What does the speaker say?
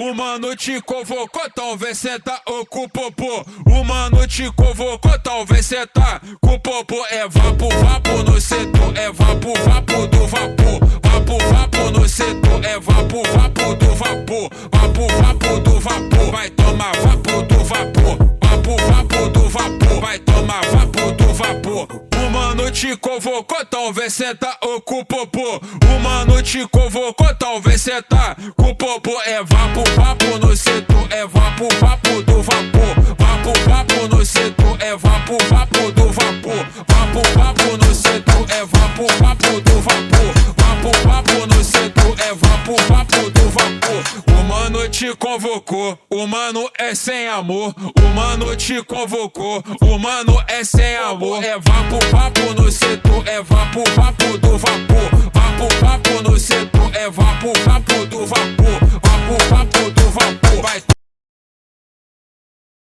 O mano te convocou, talvez senta ou com o popô. O mano te convocou, talvez senta com o popô. É vapo, vapo no setor, é vapo, vapo do vapor. Vapo, vapo no setor, é vapo, vapo do vapor. Vapo, vapo do vapor, vai tomar vapo do vapor. Vapo, vapo do vapor, vai tomar vapo do vapor. O mano te convocou, talvez senta ou com o popô. O mano te convocou, talvez senta com o popô. É vapo, vapo no setor, é vapo, vapo do vapor. Vapo, vapo no setor, é vapo, vapo do vapor. Vapo, vapo no setor, é vapo, vapo do vapor. Vapo, vapo no setor, é vapo, vapo do vapor. O mano te convocou, o mano é sem amor. O mano te convocou, o mano é sem amor. É vapo, vapo no setor, é vapo, vapo do vapor. Vapo, vapo no setor, é vapo, vapo do vapor. Vapo, vapo do vapor, vai